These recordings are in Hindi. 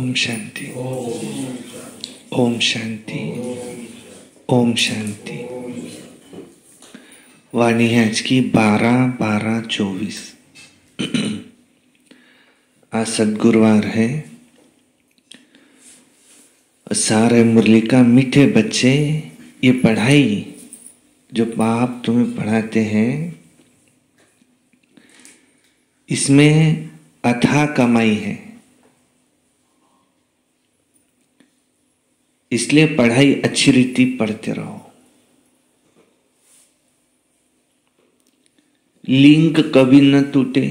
ओम शांति, ओम शांति, ओम शांति। वाणी है आज की 12/12/24। आज सद्गुरुवार है। सारे मुरली का मीठे बच्चे, ये पढ़ाई जो बाप तुम्हें पढ़ाते हैं इसमें अथाह कमाई है। इसलिए पढ़ाई अच्छी रीति पढ़ते रहो। लिंक कभी न टूटे।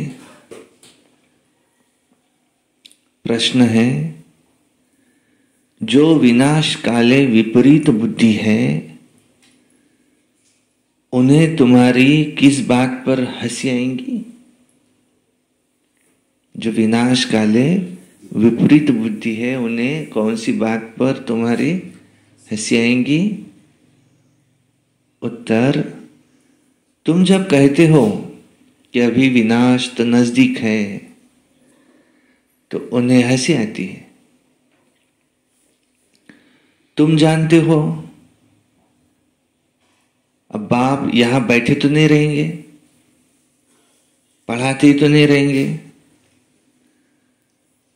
प्रश्न है, जो विनाश काले विपरीत बुद्धि है उन्हें तुम्हारी किस बात पर हंसी आएंगी? जो विनाश काले विपरीत बुद्धि है उन्हें कौन सी बात पर तुम्हारी हंसी आएंगी? उत्तर, तुम जब कहते हो कि अभी विनाश तो नजदीक है तो उन्हें हंसी आती है। तुम जानते हो अब बाप यहां बैठे तो नहीं रहेंगे, पढ़ाते ही तो नहीं रहेंगे।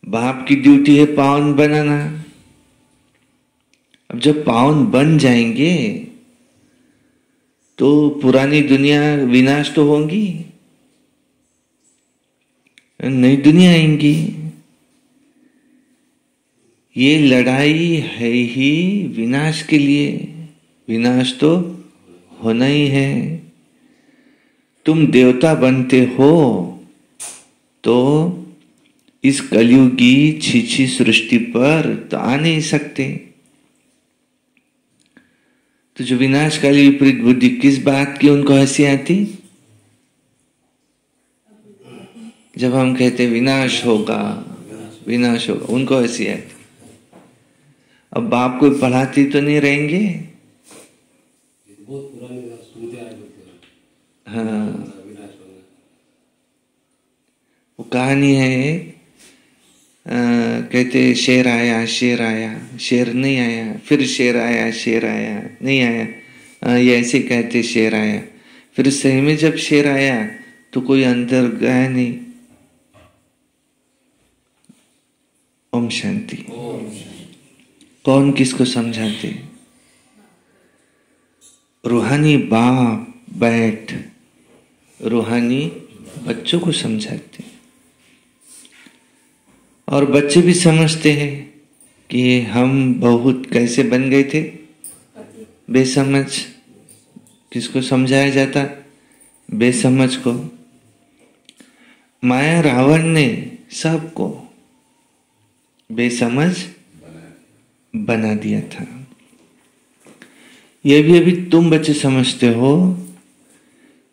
बाप की ड्यूटी है पावन बनाना। अब जब पावन बन जाएंगे तो पुरानी दुनिया विनाश तो होगी, नई दुनिया आएंगी। ये लड़ाई है ही विनाश के लिए। विनाश तो होना ही है। तुम देवता बनते हो तो इस कलयुगी छीछी सृष्टि पर तो आ नहीं सकते। तो जो विनाशकाली विपरीत बुद्धि किस बात की उनको हंसी आती? जब हम कहते विनाश होगा, विनाश होगा, उनको हंसी आती। अब बाप को पढ़ाती तो नहीं रहेंगे। हाँ, वो कहानी है। कहते शेर आया, शेर आया, शेर नहीं आया, फिर शेर आया, शेर आया, नहीं आया। ये ऐसे कहते शेर आया। फिर सही में जब शेर आया तो कोई अंदर गया नहीं। ओम शांति। कौन किसको समझाते? रूहानी बाप बैठ रूहानी बच्चों को समझाते। और बच्चे भी समझते हैं कि हम बहुत कैसे बन गए थे बेसमझ। किसको समझाया जाता? बेसमझ को। माया रावण ने सबको बेसमझ बना दिया था। यह भी अभी तुम बच्चे समझते हो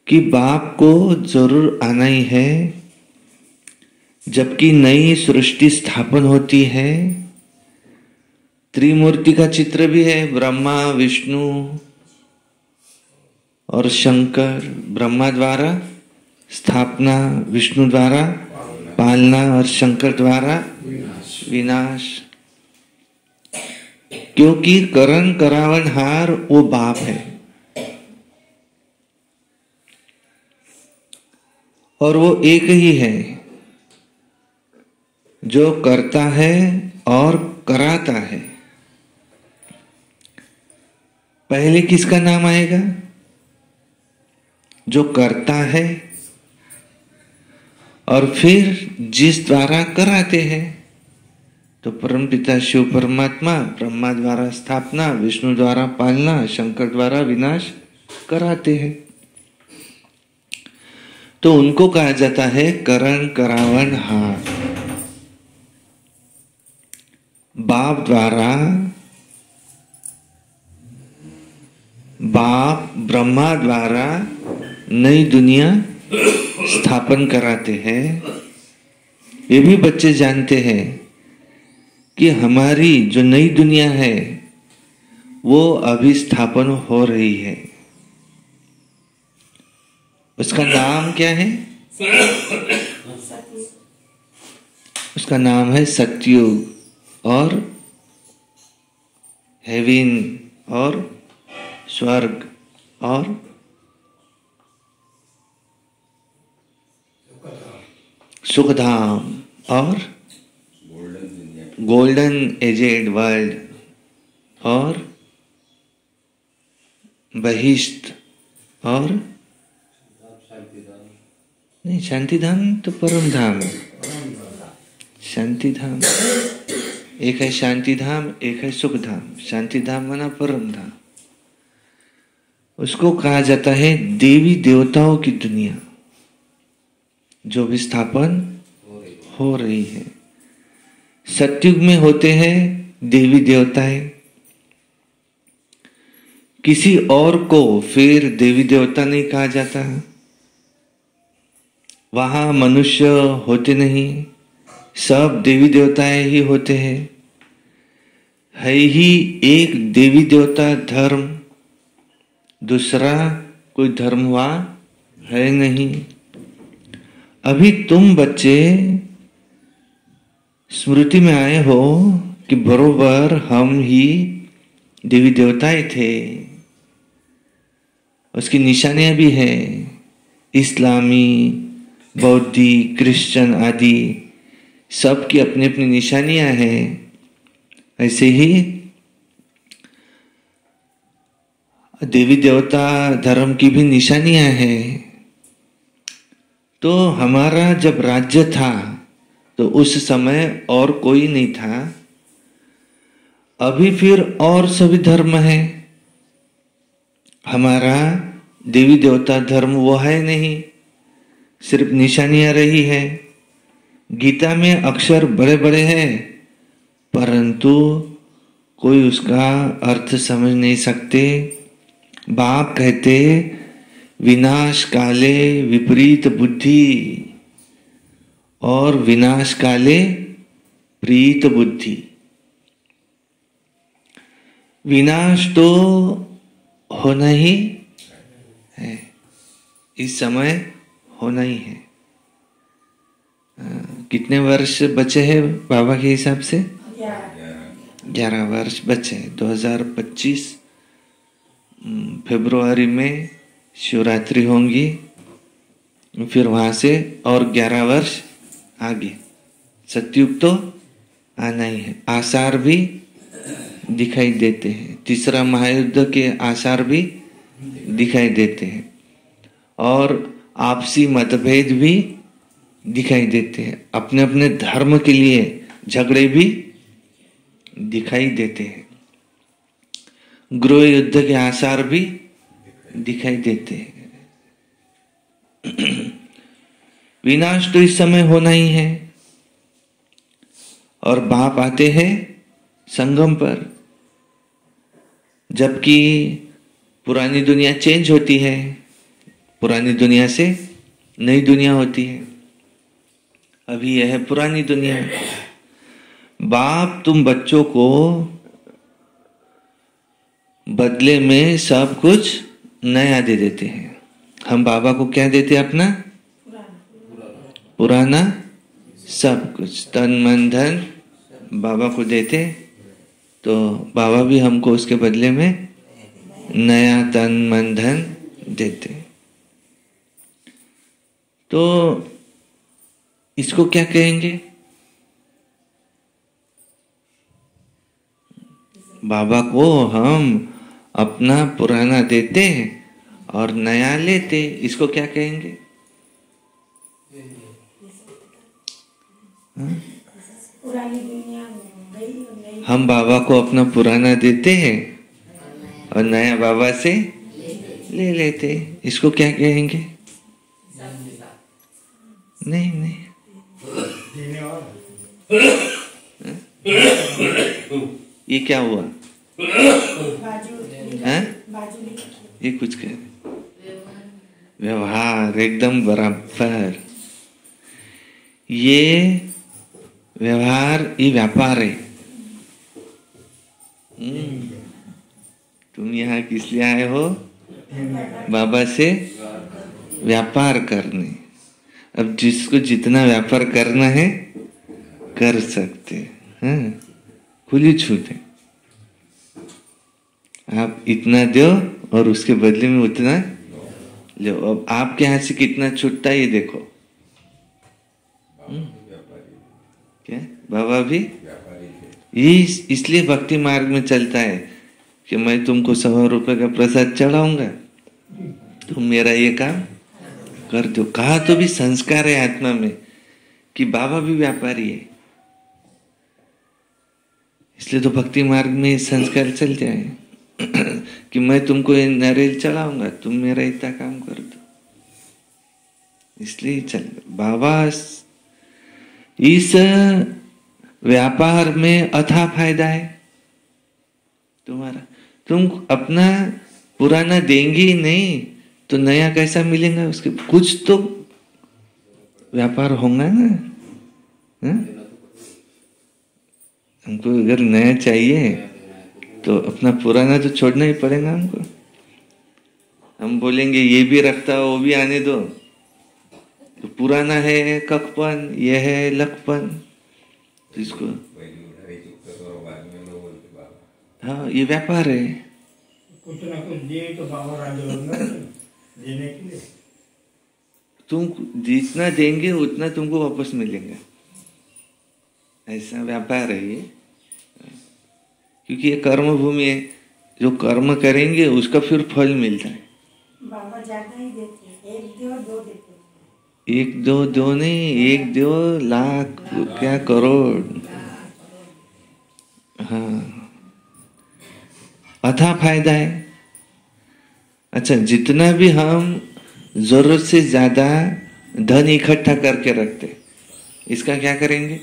कि बाप को जरूर आना ही है। जबकि नई सृष्टि स्थापन होती है, त्रिमूर्ति का चित्र भी है, ब्रह्मा, विष्णु और शंकर। ब्रह्मा द्वारा स्थापना, विष्णु द्वारा पालना और शंकर द्वारा विनाश। क्योंकि करण करावनहार वो बाप है और वो एक ही है जो करता है और कराता है। पहले किसका नाम आएगा? जो करता है और फिर जिस द्वारा कराते हैं। तो परमपिता शिव परमात्मा ब्रह्मा द्वारा स्थापना, विष्णु द्वारा पालना, शंकर द्वारा विनाश कराते हैं। तो उनको कहा जाता है करण करावनहार। बाप द्वारा बाप ब्रह्मा द्वारा नई दुनिया स्थापन कराते हैं। ये भी बच्चे जानते हैं कि हमारी जो नई दुनिया है वो अभी स्थापन हो रही है। उसका नाम क्या है? उसका नाम है सतयुग। और हेवन और स्वर्ग और सुखधाम और गोल्डन एजेड वर्ल्ड और बहिष्ठ और नहीं, शांति धाम तो परम धाम है। शांति धाम एक है, शांति धाम एक है, सुख धाम। शांति धाम माना परम धाम। उसको कहा जाता है देवी देवताओं की दुनिया, जो विस्थापन हो रही है। सतयुग में होते हैं देवी देवताएं, किसी और को फिर देवी देवता नहीं कहा जाता। वहां मनुष्य होते नहीं, सब देवी देवताएं ही होते हैं। है ही एक देवी देवता धर्म, दूसरा कोई धर्म वहां है नहीं। अभी तुम बच्चे स्मृति में आए हो कि बरोबर हम ही देवी देवताएं थे। उसकी निशानियां भी है, इस्लामी, बौद्धी, क्रिश्चियन आदि सबकी अपनी अपनी निशानियां हैं। ऐसे ही देवी देवता धर्म की भी निशानियां हैं। तो हमारा जब राज्य था तो उस समय और कोई नहीं था। अभी फिर और सभी धर्म है। हमारा देवी देवता धर्म वो है नहीं, सिर्फ निशानियां रही है। गीता में अक्षर बड़े बड़े हैं, परंतु कोई उसका अर्थ समझ नहीं सकते। बाप कहते विनाश काले विपरीत बुद्धि और विनाश काले प्रीत बुद्धि। विनाश तो होना ही है, इस समय होना ही है। कितने वर्ष बचे हैं बाबा के हिसाब से? 11 वर्ष बचे। 2025 फरवरी में शिवरात्रि होंगी, फिर वहां से और 11 वर्ष आगे सतयुग तो आना ही है। आसार भी दिखाई देते हैं, तीसरा महायुद्ध के आसार भी दिखाई देते हैं और आपसी मतभेद भी दिखाई देते हैं। अपने अपने धर्म के लिए झगड़े भी दिखाई देते हैं। गृह युद्ध के आसार भी दिखाई देते हैं। विनाश तो इस समय होना ही है। और बाप आते हैं संगम पर, जबकि पुरानी दुनिया चेंज होती है, पुरानी दुनिया से नई दुनिया होती है। अभी यह है पुरानी दुनिया। बाप तुम बच्चों को बदले में सब कुछ नया दे देते हैं। हम बाबा को क्या देते हैं? अपना पुराना सब कुछ, तन मन धन बाबा को देते, तो बाबा भी हमको उसके बदले में नया तन मन धन देते। तो इसको क्या कहेंगे? बाबा को हम अपना पुराना देते और नया लेते, इसको क्या कहेंगे? हम बाबा को अपना पुराना देते हैं और नया बाबा से ले लेते, इसको क्या कहेंगे? नहीं नहीं, ये क्या हुआ? ये कुछ कह, व्यवहार एकदम बराबर। ये व्यवहार, ये व्यापार है। तुम यहाँ किस लिए आए हो? बाबा से व्यापार करने। अब जिसको जितना व्यापार करना है कर सकते हैं। खुली छूट है। आप इतना दो और उसके बदले में उतना लो। अब आपके हाथ से कितना छूटता है ये देखो। क्या बाबा भी ये इसलिए भक्ति मार्ग में चलता है कि मैं तुमको 100 रुपए का प्रसाद चढ़ाऊंगा, तुम मेरा ये काम कर दो। कहा तो भी संस्कार है आत्मा में कि बाबा भी व्यापारी है, इसलिए तो भक्ति मार्ग में संस्कार चल जाए कि मैं तुमको ये नारियल चढ़ाऊंगा, तुम मेरा इतना काम कर दो। इसलिए चल बाबा इस व्यापार में अथाह फायदा है तुम्हारा। तुम अपना पुराना देंगे ही नहीं तो नया कैसा मिलेगा? उसके कुछ तो व्यापार होगा ना। हमको अगर नया चाहिए तो अपना पुराना तो छोड़ना ही पड़ेगा हमको। हम बोलेंगे ये भी रखता वो भी आने दो, तो पुराना है कखपन, ये है लखपन, तो इसको हाँ ये व्यापार है। कुछ ना कुछ दिए तो बाबा राजी होंगे देने के लिए। तुम जितना देंगे उतना तुमको वापस मिलेगा, ऐसा व्यापार है ये। क्योंकि ये कर्म भूमि है, जो कर्म करेंगे उसका फिर फल मिलता है। बाबा ज्यादा ही देते हैं, 1 दो 2 देते हैं। 1 2 2 नहीं, 1 2 लाख क्या करोड़। हाँ अथाह फायदा है। अच्छा जितना भी हम जरूरत से ज्यादा धन इकट्ठा करके रखते, इसका क्या करेंगे?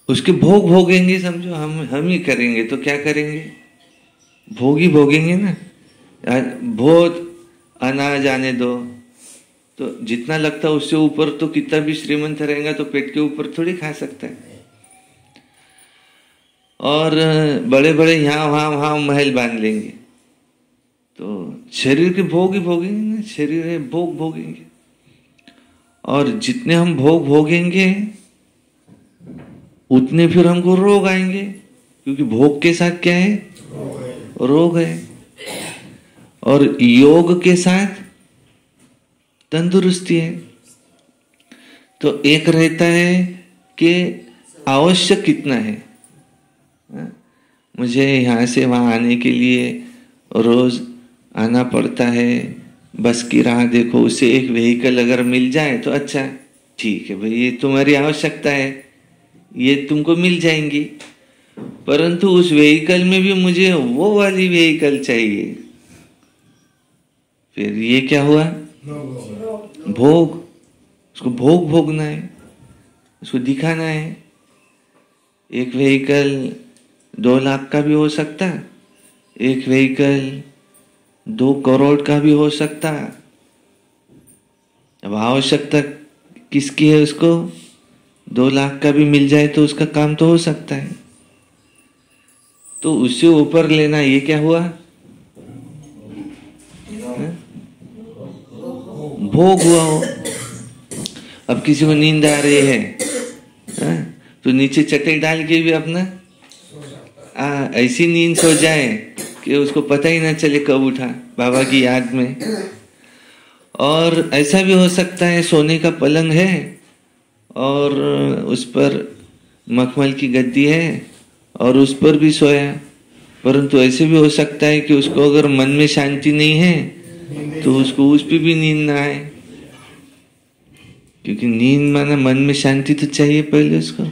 उसके भोग भोगेंगे। समझो हम ही करेंगे तो क्या करेंगे? भोग ही भोगेंगे ना। बहुत अनाज आने दो तो जितना लगता है उससे ऊपर, तो कितना भी श्रीमंत रहेगा तो पेट के ऊपर थोड़ी खा सकता है। और बड़े बड़े यहाँ वहां महल बांध लेंगे तो शरीर के भोग ही भोगेंगे ना। शरीर है भोग भोगेंगे, और जितने हम भोग भोगेंगे उतने फिर हमको रोग आएंगे, क्योंकि भोग के साथ क्या है? रोग है। और योग के साथ तंदुरुस्ती है। तो एक रहता है कि आवश्यक कितना है। मुझे यहाँ से वहां आने के लिए रोज आना पड़ता है, बस की राह देखो, उससे एक व्हीकल अगर मिल जाए तो अच्छा ठीक है भाई, ये तुम्हारी आवश्यकता है, ये तुमको मिल जाएंगी। परंतु उस व्हीकल में भी मुझे वो वाली व्हीकल चाहिए, फिर ये क्या हुआ? भोग। उसको भोग भोगना है, उसको दिखाना है। एक व्हीकल 2 लाख का भी हो सकता, एक व्हीकल 2 करोड़ का भी हो सकता। अब आवश्यकता किसकी है? उसको 2 लाख का भी मिल जाए तो उसका काम तो हो सकता है। तो उससे ऊपर लेना, ये क्या हुआ? भोग हुआ हो। अब किसी को नींद आ रही है, तो नीचे चटाई डाल के भी अपना ऐसी नींद सो जाए कि उसको पता ही ना चले कब उठा, बाबा की याद में। और ऐसा भी हो सकता है सोने का पलंग है और उस पर मखमल की गद्दी है और उस पर भी सोया। परंतु ऐसे भी हो सकता है कि उसको अगर मन में शांति नहीं है तो उसको उस पर भी नींद ना आए, क्योंकि नींद माना मन में शांति तो चाहिए पहले उसको।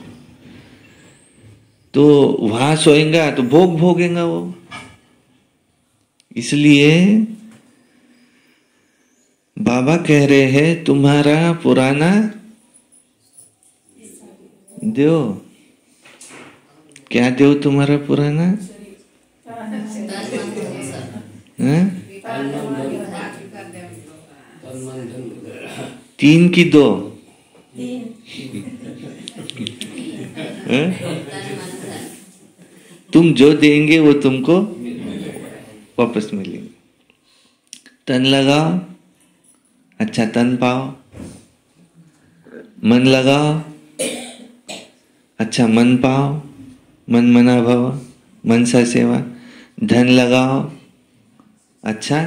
तो वहां सोएगा तो भोग भोगेगा वो। इसलिए बाबा कह रहे हैं तुम्हारा पुराना दो। क्या दो तुम्हारा पुराना? हाँ? 3 की 2। तुम जो देंगे वो तुमको वापस मिलेंगे। तन लगाओ, अच्छा तन पाओ। मन लगाओ, अच्छा मन पाओ, मन मना भव, मनसा सेवा। धन लगाओ, अच्छा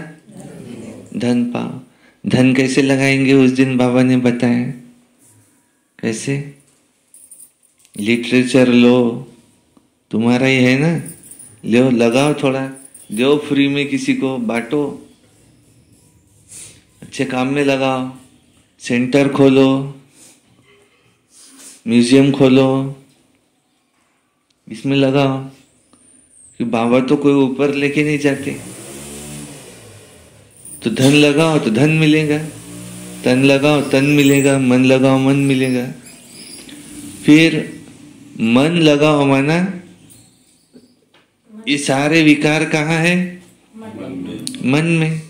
धन पाओ। धन कैसे लगाएंगे उस दिन बाबा ने बताया। कैसे? लिटरेचर लो, तुम्हारा ही है ना, लो लगाओ, थोड़ा दो फ्री में, किसी को बांटो, अच्छे काम में लगाओ। सेंटर खोलो, म्यूजियम खोलो, इसमें लगाओ। कि बाबा तो कोई ऊपर लेके नहीं जाते। तो धन लगाओ तो धन मिलेगा, तन लगाओ तन मिलेगा, मन लगाओ मन मिलेगा। फिर मन लगाओ माना ये सारे विकार कहाँ है? मन में।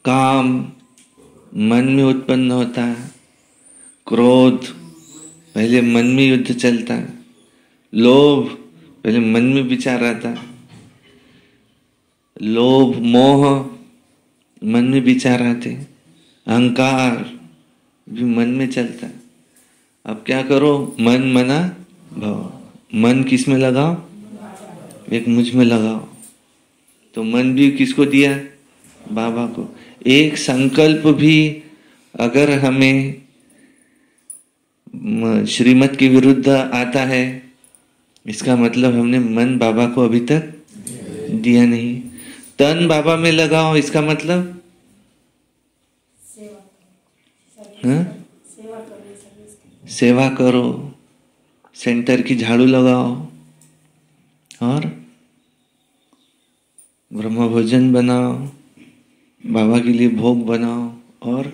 काम मन में उत्पन्न होता, क्रोध पहले मन में युद्ध चलता, लोभ पहले मन में विचार आता, लोभ मोह मन में विचार आते, अहंकार भी मन में चलता। अब क्या करो? मन मना भव। मन किस में लगाओ? एक मुझ में लगाओ। तो मन भी किसको दिया? बाबा को। एक संकल्प भी अगर हमें श्रीमत के विरुद्ध आता है, इसका मतलब हमने मन बाबा को अभी तक दिया नहीं। तन बाबा में लगाओ, इसका मतलब सेवा करो, सेंटर की झाड़ू लगाओ और ब्रह्म भोजन बनाओ, बाबा के लिए भोग बनाओ और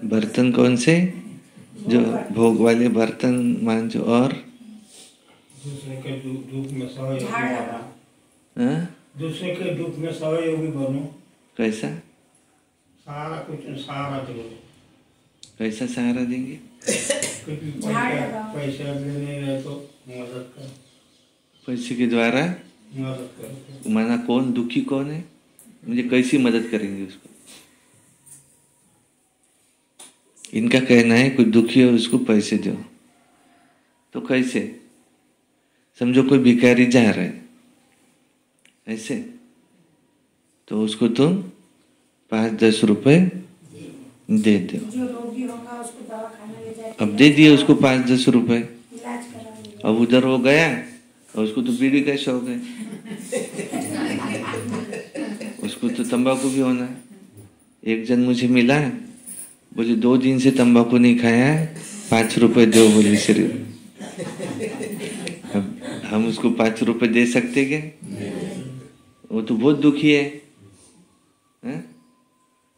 बर्तन कौन से? जो भोग वाले बर्तन मांजो और दूसरे के दुख में सहयोगी बनो। हाँ? दूसरे के दुख में सहयोगी बनो। कैसा? सारा कुछ सहारा दो। कैसा सहारा देंगे? पैसे नहीं रहे तो मदद कर। पैसे के द्वारा मदद कर। माना कौन दुखी कौन है, मुझे कैसी मदद करेंगे उसको? इनका कहना है कोई दुखी है उसको पैसे दो। तो कैसे? समझो कोई भिखारी जा रहा है ऐसे, तो उसको तुम 5-10 रुपए दे दो। जो रोगी होगा उसको दवाखाना ले जाए। अब दे दिए उसको 5-10 रुपए, इलाज कराएंगे। अब उधर वो गया और उसको तो बीड़ी का शौक है, उसको तो तंबाकू भी होना है। एक जन मुझे मिला, बोले 2 दिन से तंबाकू नहीं खाया है, 5 रुपए दो बोले सिर्फ। अब हम उसको 5 रुपए दे सकते क्या? वो तो बहुत दुखी है, हैं?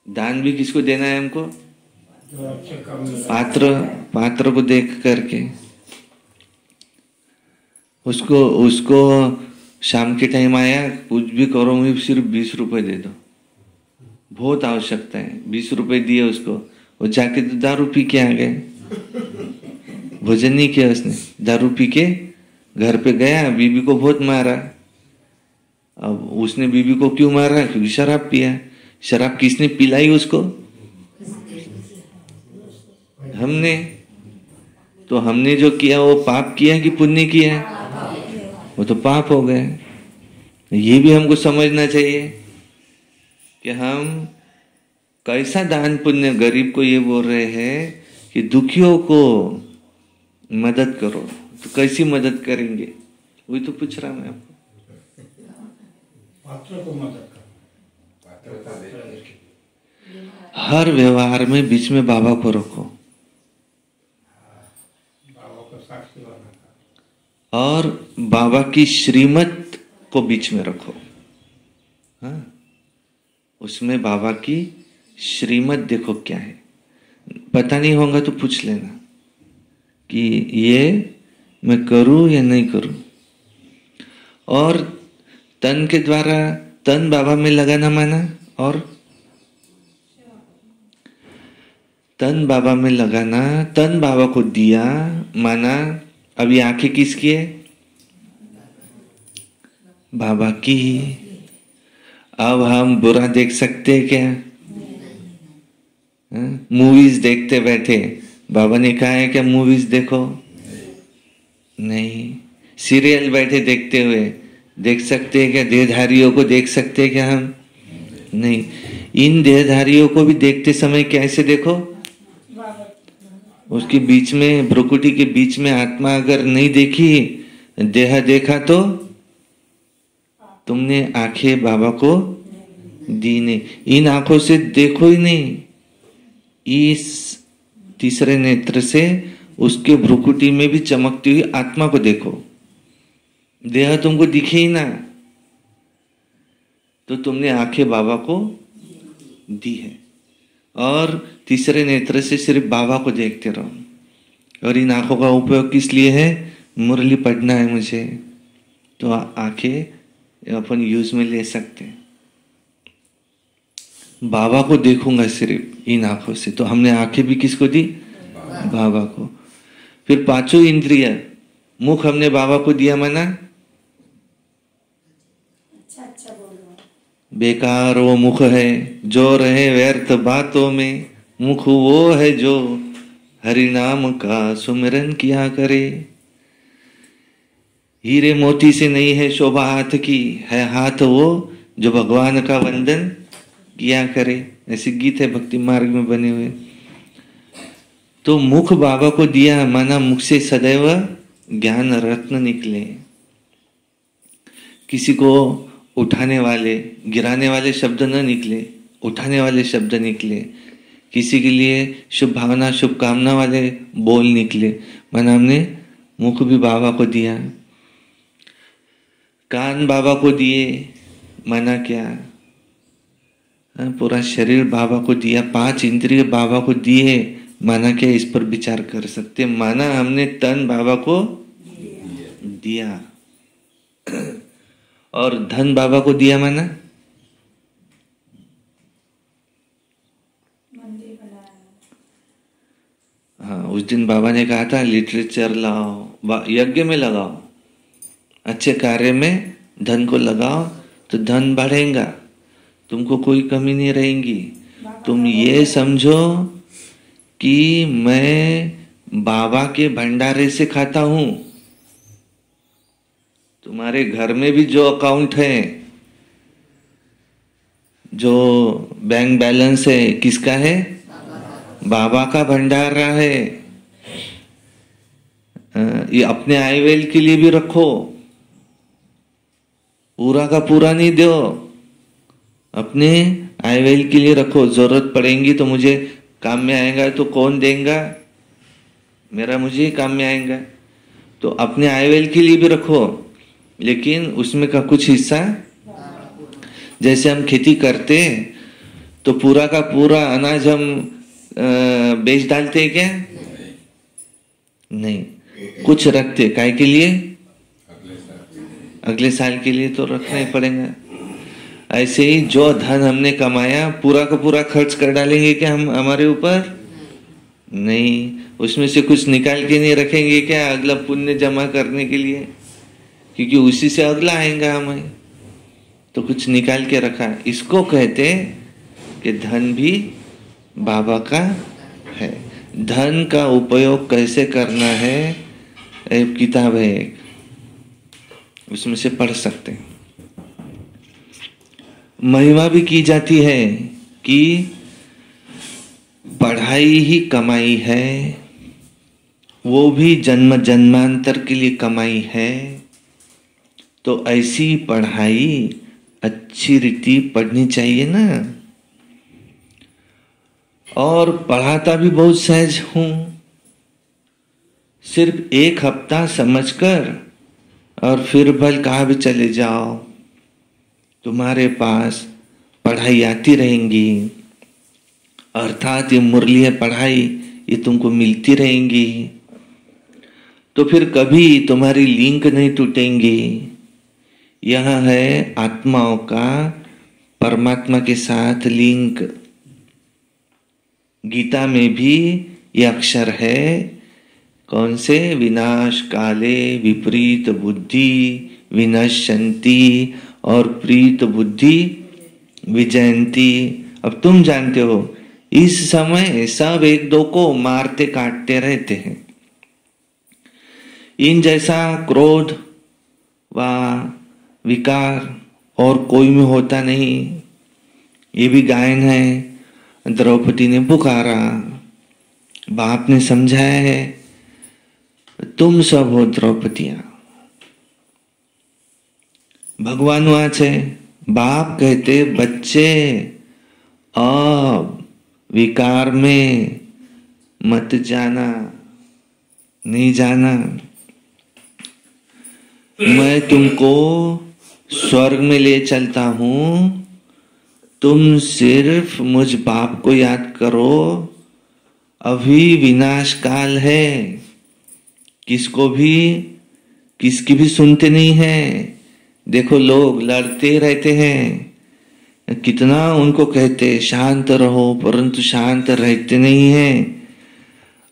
दान भी किसको देना है हमको? पात्र को देख करके। उसको शाम के टाइम आया, कुछ भी करो मुझे सिर्फ 20 रुपए दे दो, बहुत आवश्यकता है। 20 रुपए दिए उसको, वो जाके तो दारू पी के आ गए, भोजन नहीं किया उसने, दारू पी के घर पे गया, बीबी को बहुत मारा। अब उसने बीबी को क्यों मारा? क्योंकि शराब पिया। शराब किसने पिलाई उसको? हमने। तो हमने जो किया वो पाप किया कि पुण्य किया? वो तो पाप हो गए। ये भी हमको समझना चाहिए कि हम कैसा दान पुण्य। गरीब को ये बोल रहे हैं कि दुखियों को मदद करो, तो कैसी मदद करेंगे? वही तो पूछ रहा मैं आपको। पात्र को मदद कर। हर व्यवहार में बीच में बाबा को रखो, बाबा को साक्षी बनाना और बाबा की श्रीमत को बीच में रखो। हाँ, उसमें बाबा की श्रीमत देखो क्या है। पता नहीं होगा तो पूछ लेना कि ये मैं करूं या नहीं करूं। और तन के द्वारा तन बाबा में लगाना माना, और तन बाबा में लगाना, तन बाबा को दिया माना। अभी आंखें किसकी है? बाबा की। अब हम बुरा देख सकते हैं क्या? मूवीज देखते बैठे, बाबा ने कहा है क्या मूवीज देखो? नहीं। सीरियल बैठे देखते हुए देख सकते हैं क्या? देहधारियों को देख सकते हैं क्या हम? नहीं। इन देहधारियों को भी देखते समय कैसे देखो? उसके बीच में, भ्रुकुटी के बीच में आत्मा अगर नहीं देखी, देह देखा तो तुमने आंखें बाबा को दी नहीं। इन आंखों से देखो ही नहीं, इस तीसरे नेत्र से उसके भ्रुकुटी में भी चमकती हुई आत्मा को देखो। देह तुमको दिखे ही ना, तो तुमने आंखें बाबा को दी है। और तीसरे नेत्र से सिर्फ बाबा को देखते रहो। और इन आंखों का उपयोग किस लिए है? मुरली पढ़ना है मुझे, तो आंखें अपन यूज में ले सकते हैं। बाबा को देखूंगा सिर्फ इन आंखों से, तो हमने आंखें भी किसको दी? बाबा को। फिर पांचों इंद्रिय, मुख हमने बाबा को दिया, माना अच्छा बोलो। बेकार वो मुख है जो रहे व्यर्थ बातों में, मुख वो है जो हरि नाम का सुमिरन किया करे। हीरे मोती से नहीं है शोभा हाथ की, है हाथ वो जो भगवान का वंदन किया करे। ऐसे गीत है भक्ति मार्ग में बने हुए। तो मुख बाबा को दिया, माना मुख से सदैव ज्ञान रत्न निकले। किसी को उठाने वाले, गिराने वाले शब्द न निकले, उठाने वाले शब्द निकले। किसी के लिए शुभ भावना, शुभकामना वाले बोल निकले, माना हमने मुख भी बाबा को दिया। कान बाबा को दिए, माना क्या? पूरा शरीर बाबा को दिया। 5 इंद्रिय बाबा को दिए, माना क्या? इस पर विचार कर सकते। माना हमने तन बाबा को दिया। और धन बाबा को दिया, माना हाँ, उस दिन बाबा ने कहा था लिटरेचर लाओ, यज्ञ में लगाओ, अच्छे कार्य में धन को लगाओ तो धन बढ़ेगा, तुमको कोई कमी नहीं रहेगी। तुम ये समझो कि मैं बाबा के भंडारे से खाता हूं। तुम्हारे घर में भी जो अकाउंट है, जो बैंक बैलेंस है, किसका है? बाबा का भंडारा है। ये अपने आयवेल के लिए भी रखो, पूरा का पूरा नहीं दो, अपने आयवेल के लिए रखो। जरूरत पड़ेगी तो मुझे काम में आएगा, तो कौन देगा? मेरा मुझे काम में आएगा। तो अपने आयवेल के लिए भी रखो, लेकिन उसमें का कुछ हिस्सा, जैसे हम खेती करते तो पूरा का पूरा अनाज हम बेच डालते हैं क्या? नहीं, कुछ रखते। काय के लिए? अगले साल के लिए तो रखना ही पड़ेगा। ऐसे ही जो धन हमने कमाया पूरा का पूरा खर्च कर डालेंगे क्या हम हमारे ऊपर? नहीं, उसमें से कुछ निकाल के नहीं रखेंगे क्या अगला पुण्य जमा करने के लिए? क्योंकि उसी से अगला आएगा हमें, तो कुछ निकाल के रखा। इसको कहते कि धन भी बाबा का है। धन का उपयोग कैसे करना है, एक किताब है, उसमें से पढ़ सकते हैं। महिमा भी की जाती है कि पढ़ाई ही कमाई है, वो भी जन्म जन्मांतर के लिए कमाई है। तो ऐसी पढ़ाई अच्छी रीति पढ़नी चाहिए ना। और पढ़ाता भी बहुत सहज हूं, सिर्फ 1 हफ्ता समझकर और फिर भल कहाँ भी चले जाओ, तुम्हारे पास पढ़ाई आती रहेंगी। अर्थात ये मुरली है पढ़ाई, ये तुमको मिलती रहेंगी। तो फिर कभी तुम्हारी लिंक नहीं टूटेंगी। यह है आत्माओं का परमात्मा के साथ लिंक। गीता में भी ये अक्षर है, कौन से? विनाश काले विपरीत बुद्धि विनश्यन्ति और प्रीत बुद्धि विजयंती। अब तुम जानते हो इस समय सब एक दो को मारते काटते रहते हैं। इन जैसा क्रोध व विकार और कोई में होता नहीं। ये भी गायन है। द्रौपदी ने पुकारा, बाप ने समझाया है, तुम सब हो द्रौपदियां। भगवान वाच है, बाप कहते बच्चे अब विकार में मत जाना, नहीं जाना। मैं तुमको स्वर्ग में ले चलता हूं, तुम सिर्फ मुझ बाप को याद करो। अभी विनाश काल है, किसकी भी सुनते नहीं है। देखो लोग लड़ते रहते हैं, कितना उनको कहते शांत रहो, परंतु शांत रहते नहीं हैं।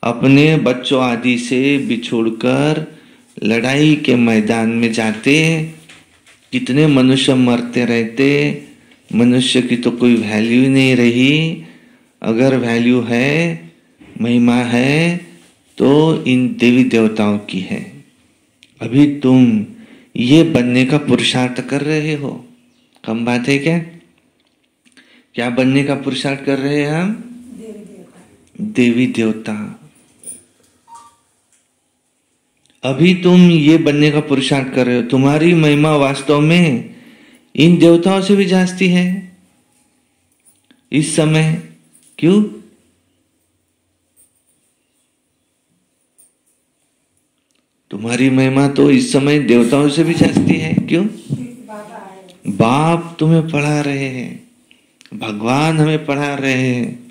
अपने बच्चों आदि से बिछुड़कर लड़ाई के मैदान में जाते, कितने मनुष्य मरते रहते। मनुष्य की तो कोई वैल्यू ही नहीं रही। अगर वैल्यू है, महिमा है, तो इन देवी देवताओं की है। अभी तुम ये बनने का पुरुषार्थ कर रहे हो। कम बात है क्या? क्या बनने का पुरुषार्थ कर रहे हैं हम? देवी देवता। अभी तुम ये बनने का पुरुषार्थ कर रहे हो। तुम्हारी महिमा वास्तव में इन देवताओं से भी जास्ती है इस समय। क्यों? तुम्हारी महिमा तो इस समय देवताओं से भी जास्ती है। क्यों? बाप तुम्हें पढ़ा रहे हैं, भगवान हमें पढ़ा रहे हैं।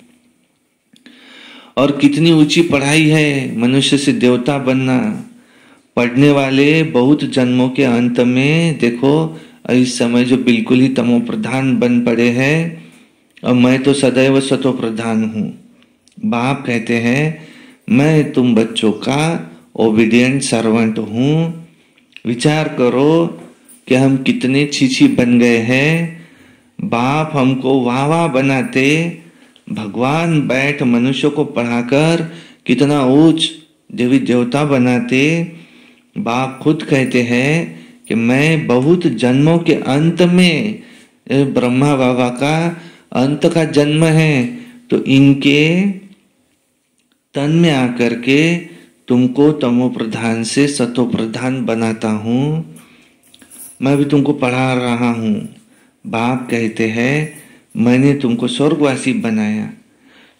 और कितनी ऊंची पढ़ाई है मनुष्य से देवता बनना। पढ़ने वाले बहुत जन्मों के अंत में देखो इस समय जो बिल्कुल ही तमो प्रधान बन पड़े हैं, और मैं तो सदैव सतो प्रधान हूं। बाप कहते हैं मैं तुम बच्चों का ओबीडियंट सर्वेंट हूं। विचार करो कि हम कितने छीछी बन गए हैं। बाप हमको वाह वाह बनाते, भगवान बैठ मनुष्य को पढ़ाकर कितना उच्च देवी देवता बनाते। बाप खुद कहते हैं कि मैं बहुत जन्मों के अंत में, ब्रह्मा बाबा का अंत का जन्म है, तो इनके तन में आकर के तुमको तमो प्रधान से सतो प्रधान बनाता हूं। मैं भी तुमको पढ़ा रहा हूं। बाप कहते हैं मैंने तुमको स्वर्गवासी बनाया,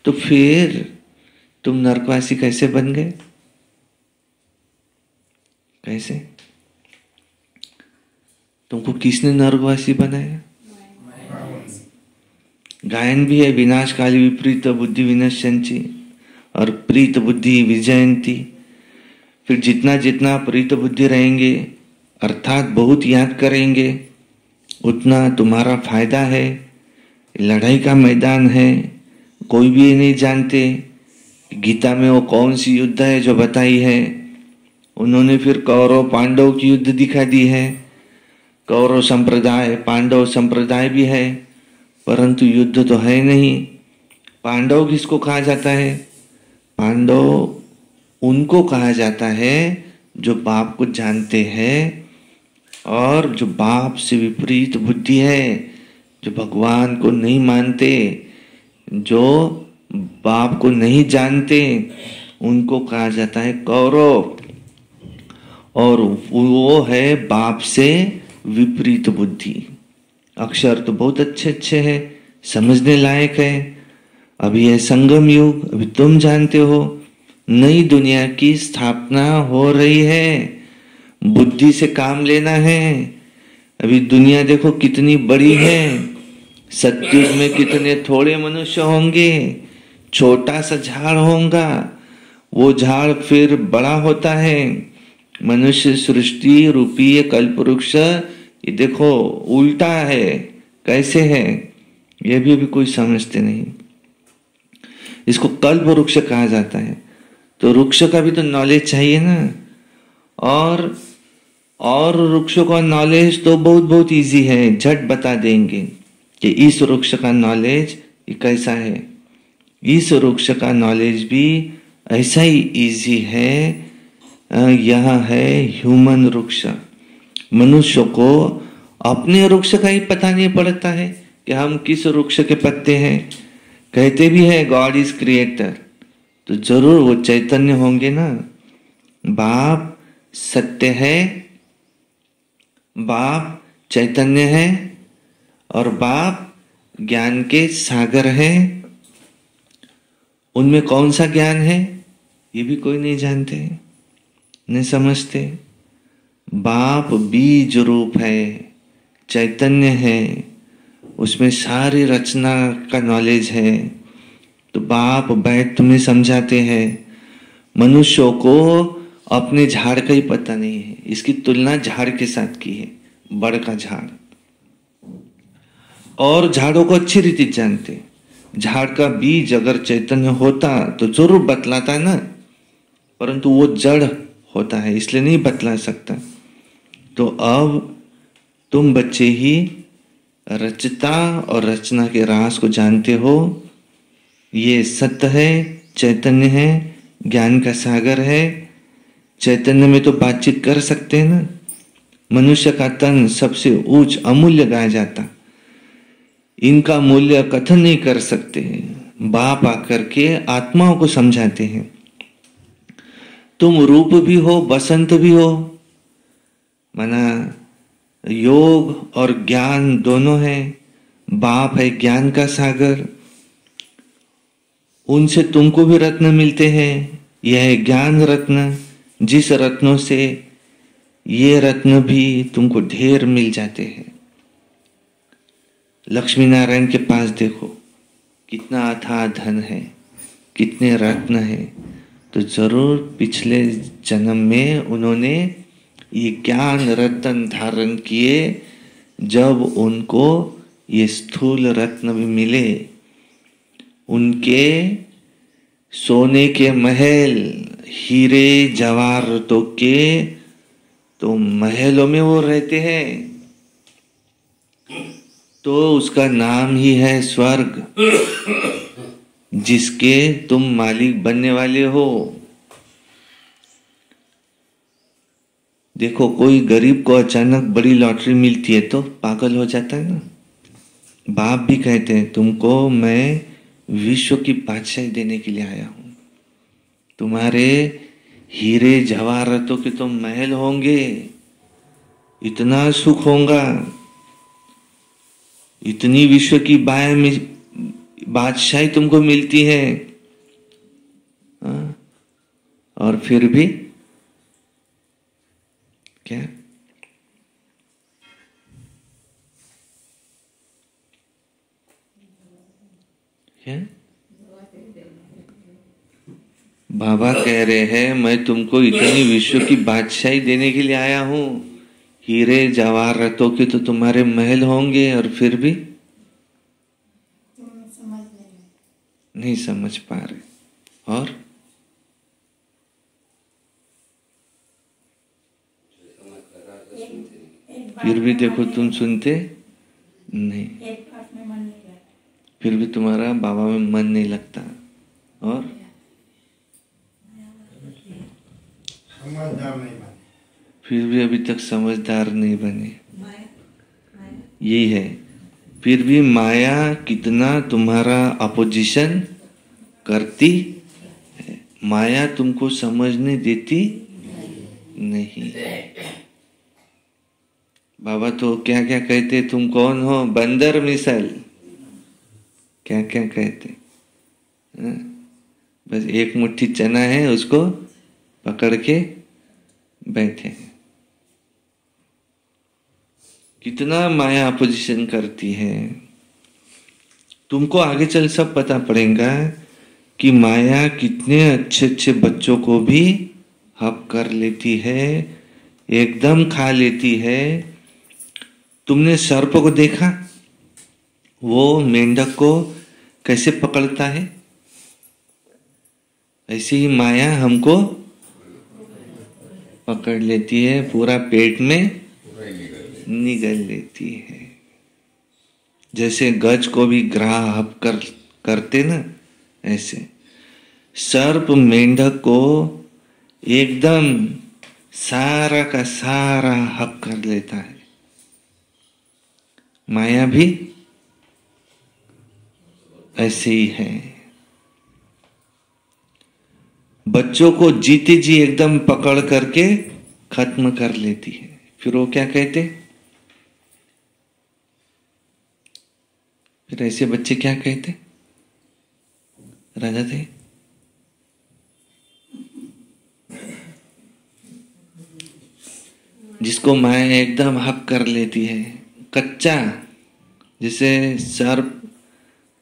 तो फिर तुम नरकवासी कैसे बन गए? कैसे? तुमको किसने नरकवासी बनाया? गायन भी है, विनाश काली विपरीत बुद्धि विनश्यंति और प्रीत बुद्धि विजयंती। फिर जितना जितना प्रीत बुद्धि रहेंगे, अर्थात बहुत याद करेंगे, उतना तुम्हारा फायदा है। लड़ाई का मैदान है, कोई भी ये नहीं जानते गीता में वो कौन सी युद्ध है जो बताई है। उन्होंने फिर कौरव पांडव की युद्ध दिखा दी है। कौरव संप्रदाय पांडव संप्रदाय भी है, परंतु युद्ध तो है नहीं। पांडव किसको कहा जाता है? पांडव उनको कहा जाता है जो बाप को जानते हैं, और जो बाप से विपरीत बुद्धि है, जो भगवान को नहीं मानते, जो बाप को नहीं जानते, उनको कहा जाता है कौरव। और वो है बाप से विपरीत बुद्धि। अक्षर तो बहुत अच्छे अच्छे हैं, समझने लायक है। अभी है संगम युग, अभी तुम जानते हो नई दुनिया की स्थापना हो रही है। बुद्धि से काम लेना है। अभी दुनिया देखो कितनी बड़ी है। सत्युग में कितने थोड़े मनुष्य होंगे, छोटा सा झाड़ होगा, वो झाड़ फिर बड़ा होता है। मनुष्य सृष्टि रूपी ये कल्पवृक्ष, ये देखो उल्टा है, कैसे है ये भी अभी कोई समझते नहीं। इसको कल्पवृक्ष कहा जाता है। तो वृक्ष का भी तो नॉलेज चाहिए ना। और वृक्षों का नॉलेज तो बहुत बहुत इजी है, झट बता देंगे कि इस वृक्ष का नॉलेज ये कैसा है। इस वृक्ष का नॉलेज भी ऐसा ही इजी है। यह है ह्यूमन वृक्ष। मनुष्य को अपने वृक्ष का ही पता नहीं पड़ता है कि हम किस वृक्ष के पत्ते हैं। कहते भी है गॉड इज क्रिएटर, तो जरूर वो चैतन्य होंगे ना। बाप सत्य है, बाप चैतन्य है, और बाप ज्ञान के सागर है। उनमें कौन सा ज्ञान है ये भी कोई नहीं जानते, नहीं समझते। बाप बीज रूप है, चैतन्य है, उसमें सारी रचना का नॉलेज है। तो बाप बैठ तुम्हें समझाते हैं। मनुष्यों को अपने झाड़ का ही पता नहीं है। इसकी तुलना झाड़ के साथ की है, बड़ का झाड़। और झाड़ों को अच्छी रीति जानते। झाड़ का बीज अगर चैतन्य होता तो जरूर बतलाता ना, परंतु वो जड़ होता है इसलिए नहीं बतला सकता। तो अब तुम बच्चे ही रचता और रचना के राज को जानते हो। ये सत्य है, चैतन्य है, ज्ञान का सागर है। चैतन्य में तो बातचीत कर सकते हैं ना। मनुष्य का तन सबसे उच्च अमूल्य गाया जाता, इनका मूल्य कथन नहीं कर सकते। बाप आकर के आत्माओं को समझाते हैं। तुम रूप भी हो, बसंत भी हो, माना योग और ज्ञान दोनों है। बाप है ज्ञान का सागर, उनसे तुमको भी रत्न मिलते हैं। यह है ज्ञान रत्न, जिस रत्नों से ये रत्न भी तुमको ढेर मिल जाते हैं। लक्ष्मी नारायण के पास देखो कितना अथाह धन है, कितने रत्न है। तो जरूर पिछले जन्म में उन्होंने ये ज्ञान रत्न धारण किए। जब उनको ये स्थूल रत्न भी मिले, उनके सोने के महल, हीरे जवाहरातों के तो महलों में वो रहते हैं, तो उसका नाम ही है स्वर्ग, जिसके तुम मालिक बनने वाले हो। देखो कोई गरीब को अचानक बड़ी लॉटरी मिलती है तो पागल हो जाता है ना। बाप भी कहते हैं तुमको मैं विश्व की बादशाही देने के लिए आया हूं। तुम्हारे हीरे जवाहरातों के तो महल होंगे, इतना सुख होगा, इतनी विश्व की बादशाही तुमको मिलती है। और फिर भी क्या बाबा कह रहे हैं मैं तुमको इतनी विश्व की बादशाही देने के लिए आया हूं। हीरे जवाहरातों के तो तुम्हारे महल होंगे, और फिर भी नहीं समझ पा रहे। और फिर भी देखो तुम सुनते नहीं, फिर भी तुम्हारा बाबा में मन नहीं लगता। और समझदार नहीं बने, फिर भी अभी तक समझदार नहीं बने। यही है। फिर भी माया कितना तुम्हारा अपोजिशन करती है। माया तुमको समझने देती नहीं। बाबा तो क्या क्या कहते, तुम कौन हो, बंदर मिसल, क्या क्या कहते। बस एक मुट्ठी चना है, उसको पकड़ के बैठे हैं। कितना माया अपोजिशन करती है। तुमको आगे चल सब पता पड़ेगा कि माया कितने अच्छे अच्छे बच्चों को भी हक कर लेती है, एकदम खा लेती है। तुमने सर्प को देखा, वो मेंढक को कैसे पकड़ता है, ऐसे ही माया हमको पकड़ लेती है, पूरा पेट में निगल लेती है। जैसे गज को भी ग्राह करते ना, ऐसे सर्प मेंढक को एकदम सारा का सारा हक कर लेता है। माया भी ऐसे ही है, बच्चों को जीते जी एकदम पकड़ करके खत्म कर लेती है। फिर वो क्या कहते, फिर ऐसे बच्चे क्या कहते राजा थे, जिसको माया एकदम हक कर लेती है, कच्चा, जिसे सर्प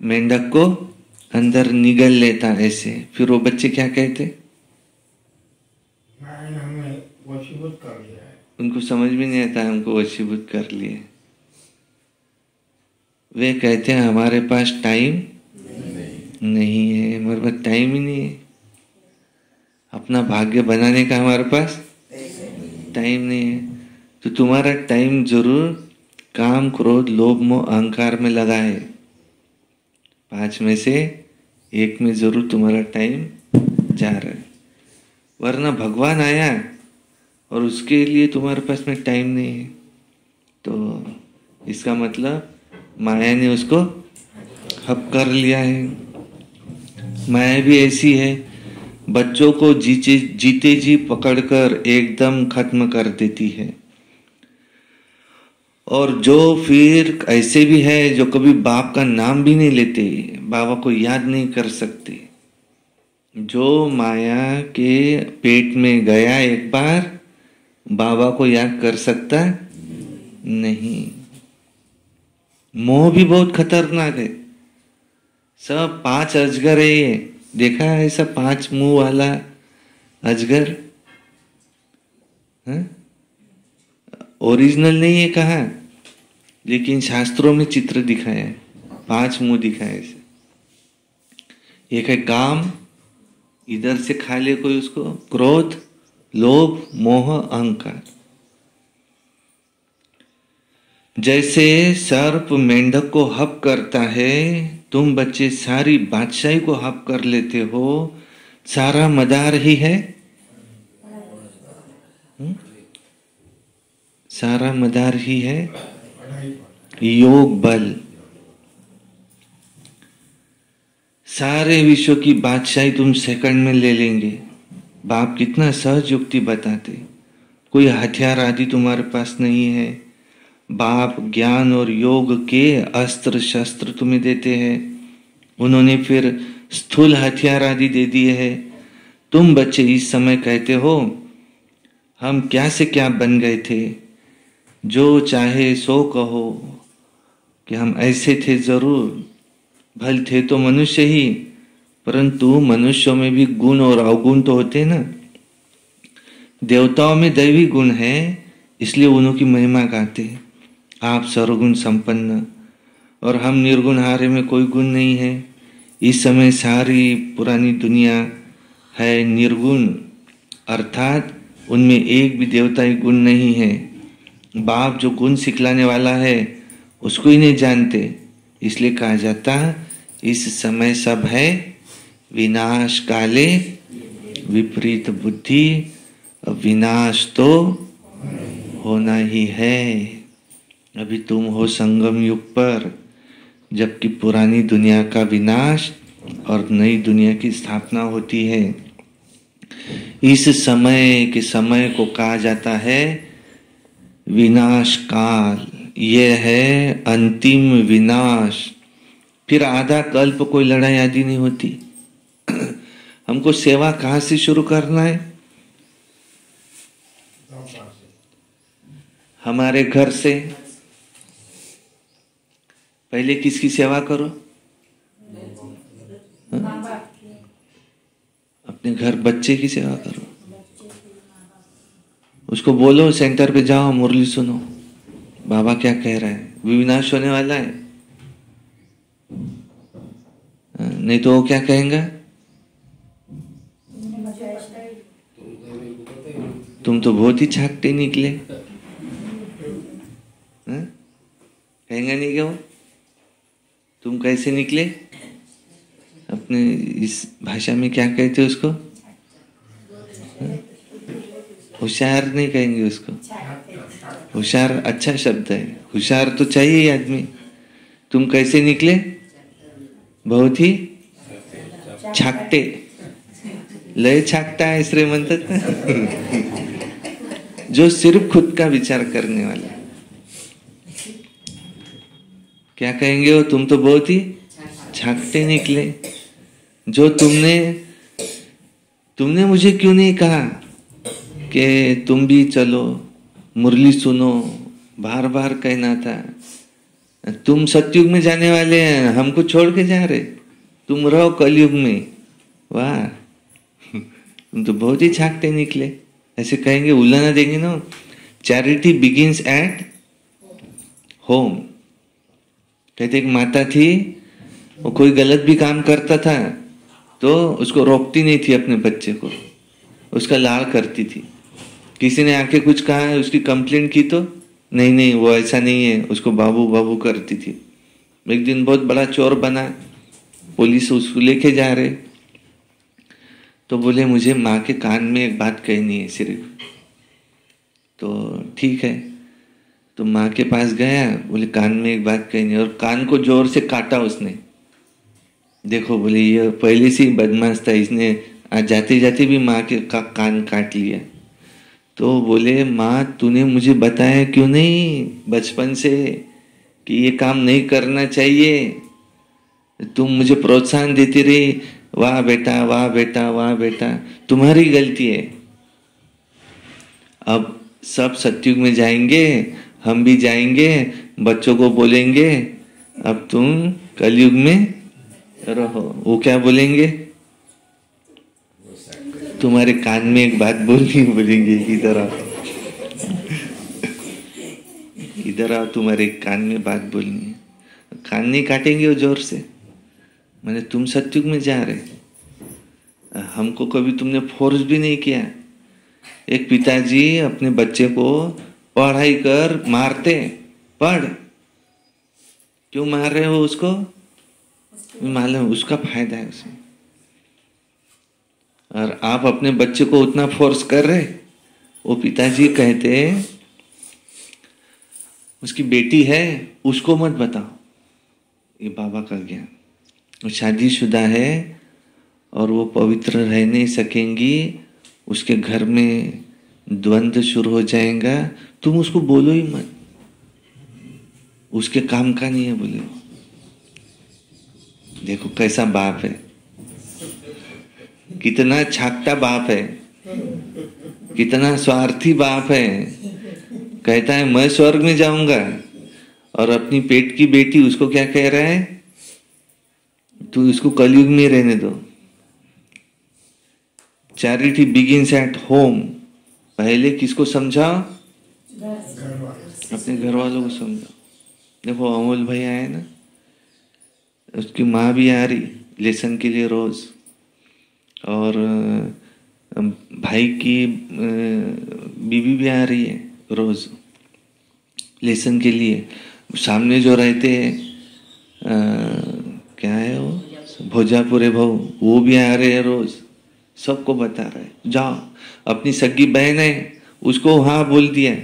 मेंढक को अंदर निगल लेता ऐसे, फिर वो बच्चे क्या कहते, माया ने हमें वशीभूत कर लिया है। उनको समझ भी नहीं आता हमको वशीभूत कर लिए। वे कहते हैं हमारे पास टाइम नहीं है, हमारे पास टाइम ही नहीं है, अपना भाग्य बनाने का हमारे पास टाइम नहीं है। तो तुम्हारा टाइम जरूर काम, क्रोध, लोभ, मोह, अहंकार में लगा है। 5 में से 1 में जरूर तुम्हारा टाइम जा रहा है, वरना भगवान आया और उसके लिए तुम्हारे पास में टाइम नहीं है। तो इसका मतलब माया ने उसको हक कर लिया है। माया भी ऐसी है, बच्चों को जीते जी पकड़कर एकदम खत्म कर देती है। और जो फिर ऐसे भी है जो कभी बाप का नाम भी नहीं लेते, बाबा को याद नहीं कर सकते, जो माया के पेट में गया एक बार, बाबा को याद कर सकता नहीं। मोह भी बहुत खतरनाक है। सब 5 अजगर है ये, देखा है ऐसा 5 मुंह वाला अजगर? ओरिजिनल नहीं है कहा, लेकिन शास्त्रों में चित्र दिखाया है, 5 मुंह दिखाए ऐसे। एक है काम, इधर से खा ले कोई उसको, क्रोध, लोभ, मोह, अहंकार। जैसे सर्प मेंढक को हप करता है, तुम बच्चे सारी बादशाही को हप कर लेते हो। सारा मदार ही है, सारा मदार ही है योग बल। सारे विश्व की बादशाही तुम सेकंड में ले लेंगे। बाप कितना सहज युक्ति बताते, कोई हथियार आदि तुम्हारे पास नहीं है। बाप ज्ञान और योग के अस्त्र शस्त्र तुम्हें देते हैं, उन्होंने फिर स्थूल हथियार आदि दे दिए हैं। तुम बच्चे इस समय कहते हो हम क्या से क्या बन गए थे, जो चाहे सो कहो कि हम ऐसे थे, जरूर भल थे तो मनुष्य ही, परंतु मनुष्यों में भी गुण और अवगुण तो होते ना। देवताओं में दैवी गुण है, इसलिए उन्हों की महिमा गाते। आप सर्वगुण संपन्न और हम निर्गुण, हारे में कोई गुण नहीं है। इस समय सारी पुरानी दुनिया है निर्गुण, अर्थात उनमें एक भी देवताई गुण नहीं है। बाप जो गुण सिखलाने वाला है उसको ही नहीं जानते, इसलिए कहा जाता इस समय सब है विनाश काले विपरीत बुद्धि। विनाश तो होना ही है। अभी तुम हो संगम युग पर, जबकि पुरानी दुनिया का विनाश और नई दुनिया की स्थापना होती है। इस समय के समय को कहा जाता है विनाश काल। यह है अंतिम विनाश। फिर आधा कल्प कोई लड़ाई आदि नहीं होती। हमको सेवा कहाँ से शुरू करना है? हमारे घर से। पहले किसकी सेवा करो? अपने घर बच्चे की सेवा करो। उसको बोलो सेंटर पे जाओ, मुरली सुनो, बाबा क्या कह रहा है, विनाश होने वाला है। नहीं तो वो क्या कहेंगे, तुम तो बहुत ही छाकते निकले। कहेंगे नहीं क्या वो, तुम कैसे निकले? अपने इस भाषा में क्या कहते हैं उसको? होशियार नहीं कहेंगे उसको। होशियार अच्छा शब्द है, होशियार तो चाहिए ही आदमी। तुम कैसे निकले? बहुत ही छाकटे, लय छाकटा है इसलिए म्हणतात ना जो सिर्फ खुद का विचार करने वाला। क्या कहेंगे वो? तुम तो बहुत ही छाकटे निकले। जो तुमने मुझे क्यों नहीं कहा कि तुम भी चलो, मुरली सुनो, बार बार कहना था। तुम सतयुग में जाने वाले हैं, हमको छोड़ के जा रहे, तुम रहो कलयुग में। वाह, तुम तो बहुत ही छाकटे निकले, ऐसे कहेंगे। उल्लाना देंगे ना। Charity begins at home. कहते एक माता थी, वो कोई गलत भी काम करता था तो उसको रोकती नहीं थी अपने बच्चे को, उसका लाड़ करती थी। किसी ने आके कुछ कहा, उसकी कंप्लेंट की तो नहीं वो ऐसा नहीं है, उसको बाबू बाबू करती थी। एक दिन बहुत बड़ा चोर बना, पुलिस उसको लेके जा रहे, तो बोले मुझे माँ के कान में एक बात कहनी है सिर्फ। तो ठीक है, तो माँ के पास गया, बोले कान में एक बात कहनी है, और कान को जोर से काटा उसने। देखो बोले ये पहले से ही बदमाश था, इसने आज जाते जाते भी माँ के कान काट लिया। तो बोले माँ तूने मुझे बताया क्यों नहीं बचपन से कि ये काम नहीं करना चाहिए? तुम मुझे प्रोत्साहन देती रही, वाह बेटा वाह बेटा वाह बेटा, तुम्हारी गलती है। अब सब सतयुग में जाएंगे, हम भी जाएंगे, बच्चों को बोलेंगे अब तुम कलयुग में रहो। वो क्या बोलेंगे? तुम्हारे कान में एक बात बोलनी, बोलेंगे इधर आओ, इधर आओ, तुम्हारे कान में बात बोलनी है। कान नहीं काटेंगे वो जोर से, मैंने तुम सतयुग में जा रहे, हमको कभी तुमने फोर्स भी नहीं किया। एक पिताजी अपने बच्चे को पढ़ाई कर मारते, पढ़, क्यों मार रहे हो उसको? मालूम उसका फायदा है उसमें। और आप अपने बच्चे को उतना फोर्स कर रहे। वो पिताजी कहते उसकी बेटी है उसको मत बताओ, ये बाबा का ज्ञान। वो शादीशुदा है और वो पवित्र रह नहीं सकेंगी, उसके घर में द्वंद्व शुरू हो जाएगा, तुम उसको बोलो ही मत, उसके काम का नहीं है बोले। देखो कैसा बाप है, कितना छाकटा बाप है, कितना स्वार्थी बाप है। कहता है मैं स्वर्ग में जाऊंगा, और अपनी पेट की बेटी उसको क्या कह रहा है? तू इसको कलयुग में रहने दो। Charity begins at home. पहले किसको समझाओ? अपने घर वालों को समझाओ। देखो अमोल भाई आए ना, उसकी माँ भी आ रही लेसन के लिए रोज, और भाई की बीवी भी आ रही है रोज लेसन के लिए। सामने जो रहते हैं क्या है वो भोजापुरे भाऊ, वो भी आ रहे हैं रोज, सबको बता रहे हैं जाओ। अपनी सगी बहन है उसको हाँ बोल दिया,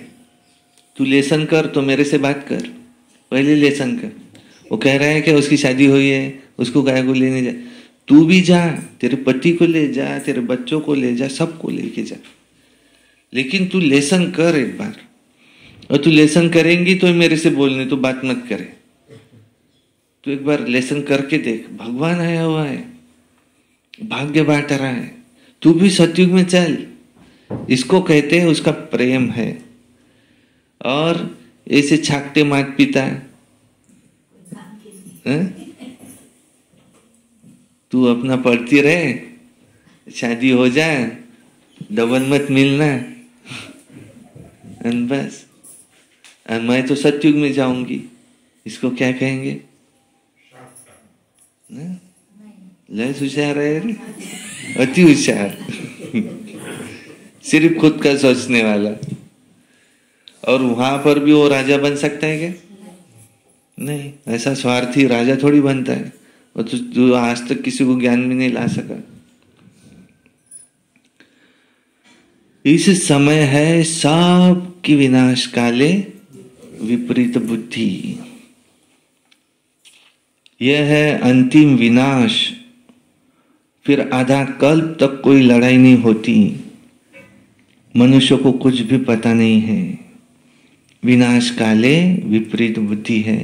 तू लेसन कर तो मेरे से बात कर, पहले लेसन कर। वो कह रहा है कि उसकी शादी हुई है, उसको गाय को लेने जा, तू भी जा, तेरे पति को ले जा, तेरे बच्चों को ले जा, सबको लेके जा, लेकिन तू लेसन कर एक बार। और तू लेसन करेंगी तो मेरे से बोलने, तो बात मत करे, तू एक बार लेसन करके देख। भगवान आया हुआ है, भाग्य बांट रहा है, तू भी सतयुग में चल। इसको कहते हैं उसका प्रेम है। और ऐसे छाकटे मात पिता तू अपना पढ़ती रहे, शादी हो जाए, डबल मत मिलना, बस। और मैं तो सतयुग में जाऊंगी, इसको क्या कहेंगे? लय होशियार है, अति होशियार सिर्फ खुद का सोचने वाला। और वहां पर भी वो राजा बन सकता है क्या? नहीं, ऐसा स्वार्थी राजा थोड़ी बनता है। और तू आज तक किसी को ज्ञान में नहीं ला सका। इस समय है सब की विनाश काले विपरीत बुद्धि। यह है अंतिम विनाश। फिर आधा कल्प तक कोई लड़ाई नहीं होती, मनुष्य को कुछ भी पता नहीं है। विनाश काले विपरीत बुद्धि है,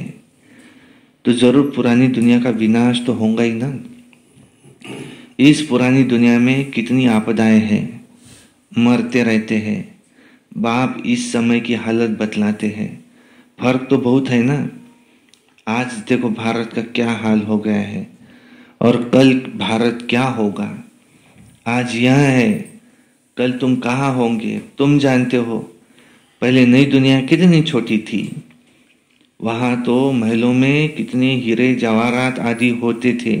तो जरूर पुरानी दुनिया का विनाश तो होगा ही ना। इस पुरानी दुनिया में कितनी आपदाएं हैं, मरते रहते हैं। बाप इस समय की हालत बतलाते हैं। फर्क तो बहुत है ना। आज देखो भारत का क्या हाल हो गया है, और कल भारत क्या होगा। आज यह है, कल तुम कहाँ होंगे तुम जानते हो। पहले नई दुनिया कितनी छोटी थी, वहां तो महलों में कितने हीरे जवाहरात आदि होते थे।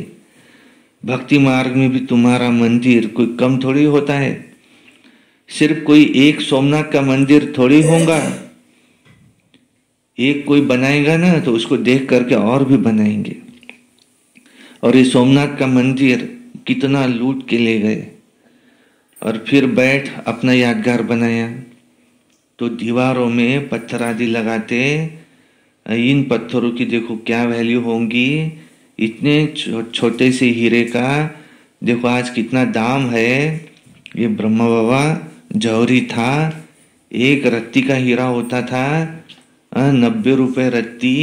भक्ति मार्ग में भी तुम्हारा मंदिर कोई कम थोड़ी होता है। सिर्फ कोई एक सोमनाथ का मंदिर थोड़ी होगा। एक कोई बनाएगा ना तो उसको देख करके और भी बनाएंगे। और ये सोमनाथ का मंदिर कितना लूट के ले गए, और फिर बैठ अपना यादगार बनाया। तो दीवारों में पत्थर आदि लगाते, इन पत्थरों की देखो क्या वैल्यू होंगी। इतने छोटे से हीरे का देखो आज कितना दाम है। ये ब्रह्मा बाबा जौहरी था, एक रत्ती का हीरा होता था 90 रुपए रत्ती।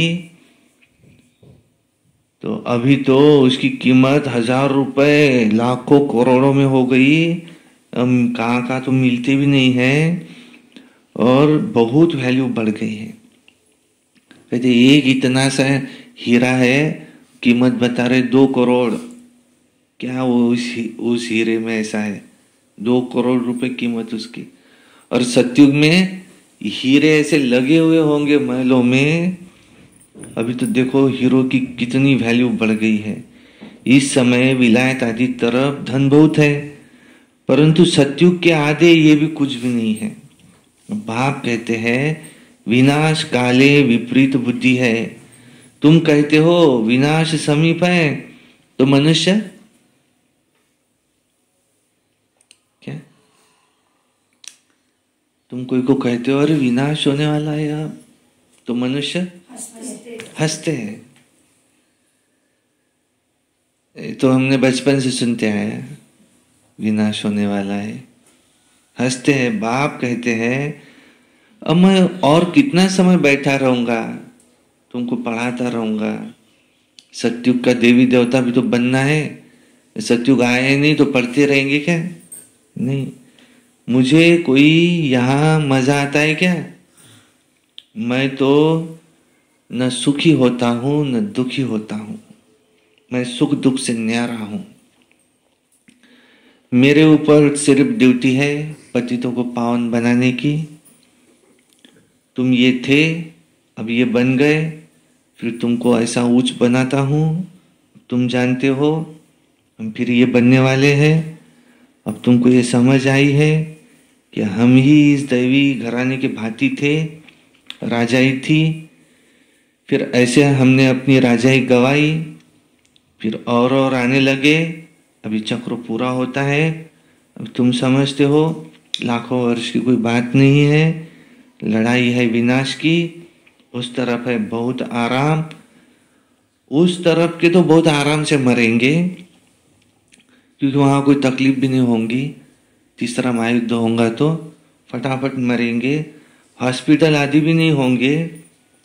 तो अभी तो उसकी कीमत 1000 रुपए, लाखों करोड़ों में हो गई। कहाँ का तो मिलते भी नहीं है, और बहुत वैल्यू बढ़ गई है। कहते एक इतना सा हीरा है, कीमत बता रहे 2 करोड़। क्या उस हीरे में ऐसा है? 2 करोड़ रुपए कीमत उसकी। और सतयुग में हीरे ऐसे लगे हुए होंगे महलों में। अभी तो देखो हीरो की कितनी वैल्यू बढ़ गई है। इस समय विलायत आदि तरफ धन बहुत है, परंतु सतयुग के आधे ये भी कुछ भी नहीं है। बाप कहते हैं विनाश काले विपरीत बुद्धि है। तुम कहते हो विनाश समीप है, तो मनुष्य क्या, तुम कोई को कहते हो अरे विनाश होने वाला है अब, तो मनुष्य हंसते हैं। तो हमने बचपन से सुनते आए विनाश होने वाला है, हंसते हैं। बाप कहते हैं अब मैं और कितना समय बैठा रहूंगा, तुमको पढ़ाता रहूंगा। सतयुग का देवी देवता भी तो बनना है। सतयुग आए नहीं तो पढ़ते रहेंगे क्या? नहीं। मुझे कोई यहाँ मजा आता है क्या? मैं तो न सुखी होता हूं न दुखी होता हूं। मैं सुख दुख से न्यारा हूं। मेरे ऊपर सिर्फ ड्यूटी है पतितों को पावन बनाने की। तुम ये थे, अब ये बन गए, फिर तुमको ऐसा ऊंच बनाता हूं, तुम जानते हो। फिर ये बनने वाले हैं। अब तुमको ये समझ आई है कि हम ही इस दैवी घराने के भांति थे, राजाई थी। फिर ऐसे हमने अपनी राजाई गवाई, फिर और आने लगे। अभी चक्र पूरा होता है। अब तुम समझते हो लाखों वर्ष की कोई बात नहीं है। लड़ाई है विनाश की, उस तरफ है बहुत आराम। उस तरफ के तो बहुत आराम से मरेंगे, क्योंकि वहां कोई तकलीफ भी नहीं होंगी। तीसरा महायुद्ध होगा तो फटाफट मरेंगे। हॉस्पिटल आदि भी नहीं होंगे।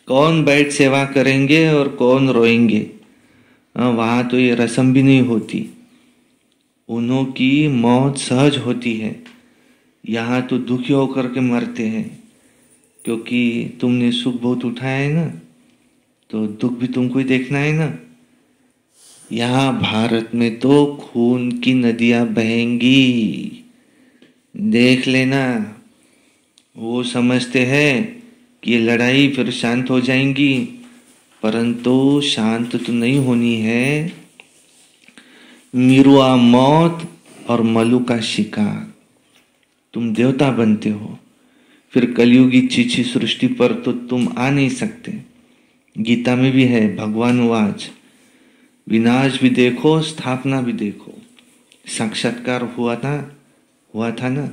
कौन बेड सेवा करेंगे और कौन रोएंगे। वहां तो ये रस्म भी नहीं होती। उन्हों की मौत सहज होती है। यहाँ तो दुखी होकर के मरते हैं, क्योंकि तुमने सुख बहुत उठाया है ना, तो दुख भी तुमको ही देखना है ना। यहाँ भारत में तो खून की नदियां बहेंगी, देख लेना। वो समझते हैं कि ये लड़ाई फिर शांत हो जाएंगी, परंतु शांत तो नहीं होनी है। मिरुआ मौत और मलु का शिकार। तुम देवता बनते हो, फिर कलयुगी चीची सृष्टि पर तो तुम आ नहीं सकते। गीता में भी है, भगवान वाच विनाश भी देखो, स्थापना भी देखो। साक्षात्कार हुआ था ना।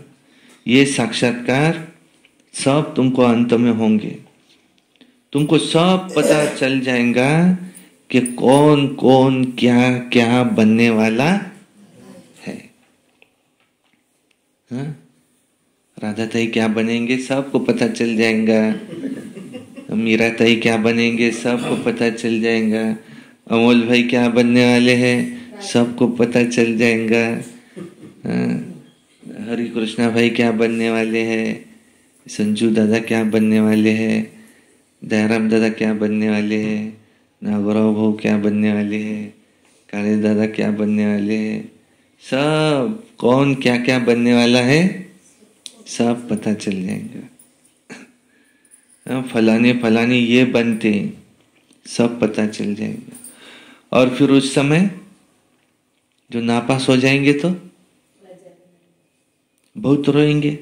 ये साक्षात्कार सब तुमको अंत में होंगे। तुमको सब पता चल जाएगा कि कौन कौन क्या क्या बनने वाला है। हाँ? राधा ताई क्या बनेंगे सबको पता चल जाएगा। मीरा ताई क्या बनेंगे सबको पता चल जाएगा। अमोल भाई क्या बनने वाले हैं सबको पता चल जाएगा। हरि कृष्णा भाई क्या बनने वाले हैं, संजू दादा क्या बनने वाले हैं, दयाराम दादा क्या बनने वाले हैं, नागराव भाऊ क्या बनने वाले हैं, काले दादा क्या बनने वाले हैं, सब कौन क्या क्या बनने वाला है सब पता चल जाएगा। फलाने फलाने ये बनते सब पता चल जाएगा। और फिर उस समय जो नापास हो जाएंगे तो बहुत रोएंगे,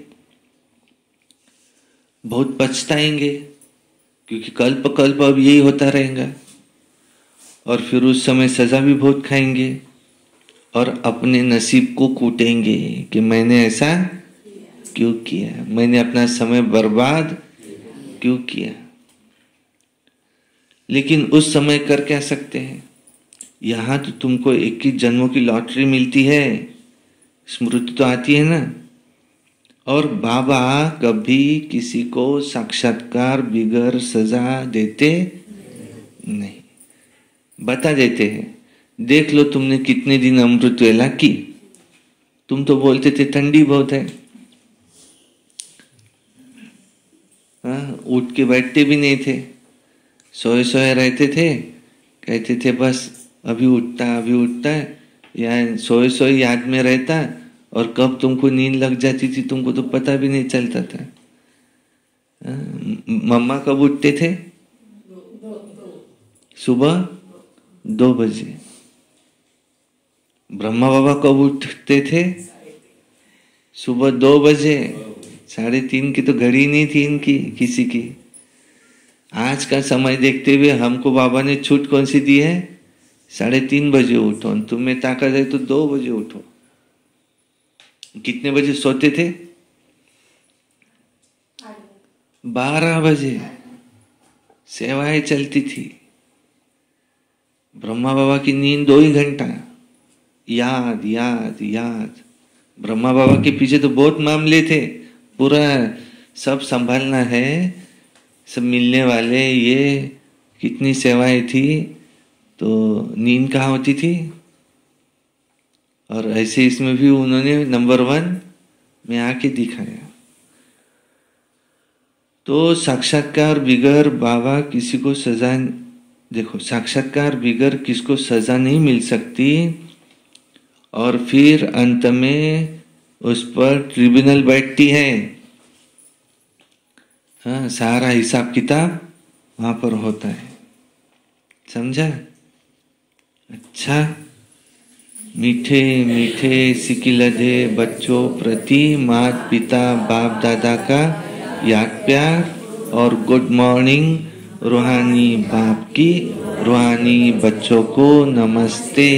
बहुत पछताएंगे, क्योंकि कल्प कल्प अब यही होता रहेगा। और फिर उस समय सजा भी बहुत खाएंगे और अपने नसीब को कूटेंगे कि मैंने ऐसा क्यों किया, मैंने अपना समय बर्बाद क्यों किया। लेकिन उस समय कर क्या सकते हैं? यहां तो तुमको 21 जन्मों की लॉटरी मिलती है, स्मृति तो आती है ना। और बाबा कभी किसी को साक्षात्कार बिगर सजा देते नहीं, बता देते हैं। देख लो तुमने कितने दिन अमृत वेला की, तुम तो बोलते थे ठंडी बहुत है, उठ के बैठते भी नहीं थे, सोए सोए रहते थे, कहते थे बस अभी उठता है, या सोए सोए याद में रहता, और कब तुमको नींद लग जाती थी तुमको तो पता भी नहीं चलता था। मम्मा कब उठते थे? सुबह 2 बजे। ब्रह्मा बाबा कब उठते थे? सुबह 2 बजे। 3:30 की तो घड़ी नहीं थी इनकी किसी की। आज का समय देखते हुए हमको बाबा ने छूट कौन सी दी है? 3:30 बजे उठो, तुम्हें ताकत है तो 2 बजे उठो। कितने बजे सोते थे? 12 बजे सेवाएं चलती थी। ब्रह्मा बाबा की नींद 2 ही घंटा। याद याद याद। ब्रह्मा बाबा के पीछे तो बहुत मामले थे, पूरा सब संभालना है, सब मिलने वाले, ये कितनी सेवाएं थी, तो नींद कहाँ होती थी। और ऐसे इसमें भी उन्होंने नंबर 1 में आके दिखाया। तो साक्षात्कार बिगर बाबा किसी को सजा, देखो साक्षात्कार बिगर किसको सजा नहीं मिल सकती। और फिर अंत में उस पर ट्रिब्यूनल बैठती है। हाँ, सारा हिसाब किताब वहां पर होता है, समझा? अच्छा, मीठे मीठे सिकिलधे बच्चों प्रति माता पिता बाप दादा का याद प्यार और गुड मॉर्निंग। रूहानी बाप की रूहानी बच्चों को नमस्ते।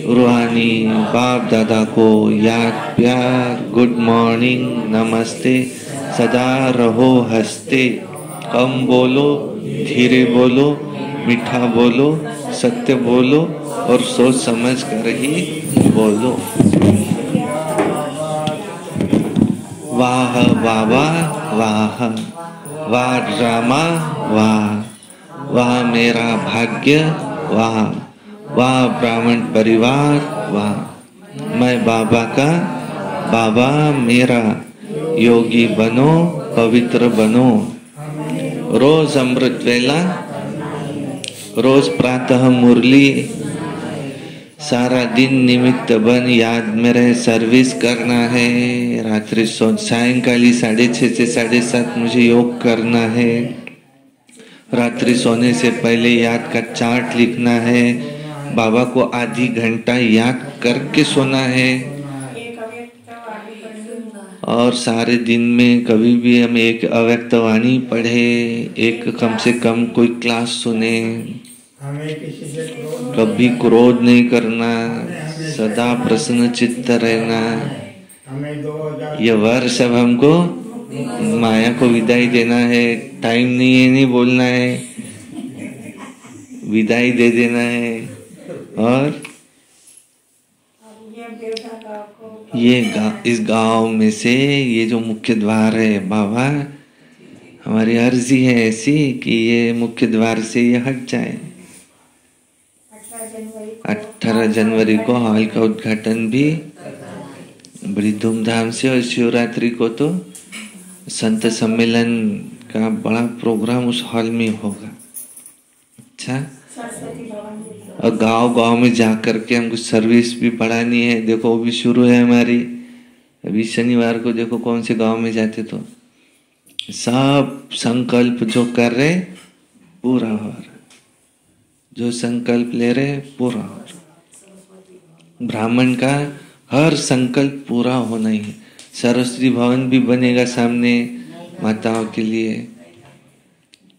रूहानी बाप दादा को याद प्यार, गुड मॉर्निंग, नमस्ते। सदा रहो हंसते, कम बोलो, धीरे बोलो, मीठा बोलो, सत्य बोलो और सोच समझ कर ही बोलो। वाह बाबा वाह, वाह ड्रामा वाह, वाह मेरा भाग्य वाह, वाह ब्राह्मण परिवार वाह, मैं बाबा का, बाबा मेरा, योगी बनो पवित्र बनो। रोज अमृत वेला, रोज प्रातः मुरली, सारा दिन निमित्त बन याद में रहे, सर्विस करना है। रात्रि सायंकाली 6:30 से 7:30 मुझे योग करना है। रात्रि सोने से पहले याद का चार्ट लिखना है। बाबा को आधी घंटा याद करके सोना है। और सारे दिन में कभी भी हम एक अव्यक्त वाणी पढ़े, एक कम से कम कोई क्लास सुने, हमें किसी से क्रोध कभी क्रोध नहीं करना, सदा प्रसन्न चित्त रहना। हमें 2000 ये वर्ष अब हमको माया को विदाई देना है। टाइम नहीं है, नहीं बोलना है, विदाई दे देना है। और इस गांव में से ये जो मुख्य द्वार है बाबा, हमारी अर्जी है ऐसी कि ये मुख्य द्वार से ये हट जाए। 18 जनवरी को हॉल का उद्घाटन भी बड़ी धूमधाम से, और शिवरात्रि को तो संत सम्मेलन का बड़ा प्रोग्राम उस हॉल में होगा। अच्छा, और गांव में जाकर के हमको सर्विस भी बढ़ानी है। देखो वो भी शुरू है हमारी। अभी शनिवार को देखो कौन से गांव में जाते तो सब संकल्प जो कर रहे पूरा हो रहा, जो संकल्प ले रहे पूरा हो रहा। ब्राह्मण का हर संकल्प पूरा होना ही है। सरस्वती भवन भी बनेगा सामने माताओं के लिए,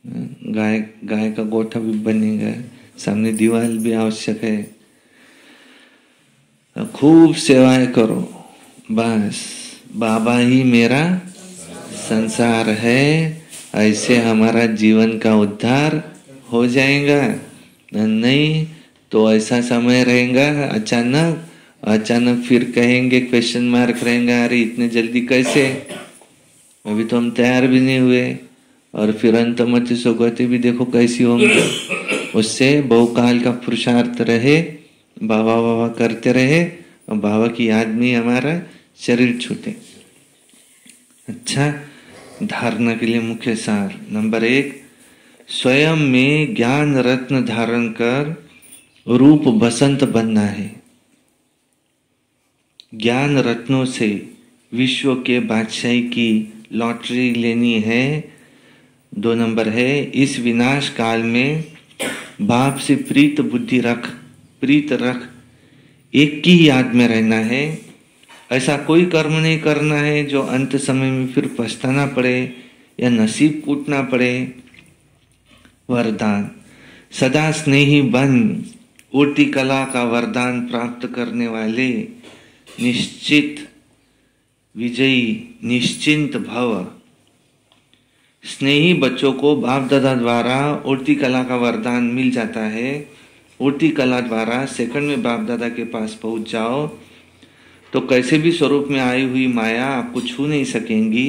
गाय का गोठा भी बनेगा सामने, दीवार भी आवश्यक है। खूब सेवाएं करो, बस बाबा ही मेरा संसार है, ऐसे हमारा जीवन का उद्धार हो जाएगा। नहीं तो ऐसा समय रहेगा अचानक फिर कहेंगे, क्वेश्चन मार्क रहेगा, अरे इतने जल्दी कैसे, अभी तो हम तैयार भी नहीं हुए। और फिर अंतमति सुगति भी देखो कैसी होंगी। उससे बहुकाल का पुरुषार्थ रहे, बाबा बाबा करते रहे, और बाबा की याद में हमारा शरीर छूटे। अच्छा, धारणा के लिए मुख्य सार नंबर 1, स्वयं में ज्ञान रत्न धारण कर रूप बसंत बनना है। ज्ञान रत्नों से विश्व के बादशाही की लॉटरी लेनी है। 2 नंबर है, इस विनाश काल में बाप से प्रीत रख, एक की याद में रहना है। ऐसा कोई कर्म नहीं करना है जो अंत समय में फिर पछताना पड़े या नसीब कूटना पड़े। वरदान, सदा स्नेही बन, उड़ती कला का वरदान प्राप्त करने वाले निश्चित विजयी निश्चिंत भव। स्नेही बच्चों को बाप दादा द्वारा उड़ती कला का वरदान मिल जाता है। उड़ती कला द्वारा सेकंड में बाप दादा के पास पहुंच जाओ तो कैसे भी स्वरूप में आई हुई माया आपको छू नहीं सकेंगी।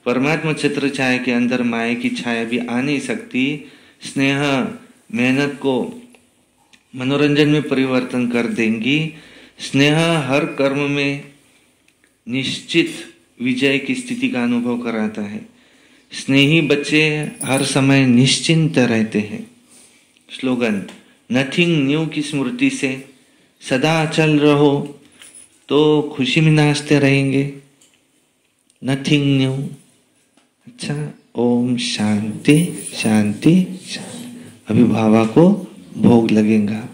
परमात्मा छत्र छाया के अंदर माया की छाया भी आ नहीं सकती। स्नेह मेहनत को मनोरंजन में परिवर्तन कर देंगी। स्नेह हर कर्म में निश्चित विजय की स्थिति का अनुभव कराता है। स्नेही बच्चे हर समय निश्चिंत रहते हैं। स्लोगन, नथिंग न्यू की स्मृति से सदा अचल रहो तो खुशी में नाचते रहेंगे। Nothing new. अच्छा, ओम शांति शांति शांति। अभी बाबा को भोग लगेगा।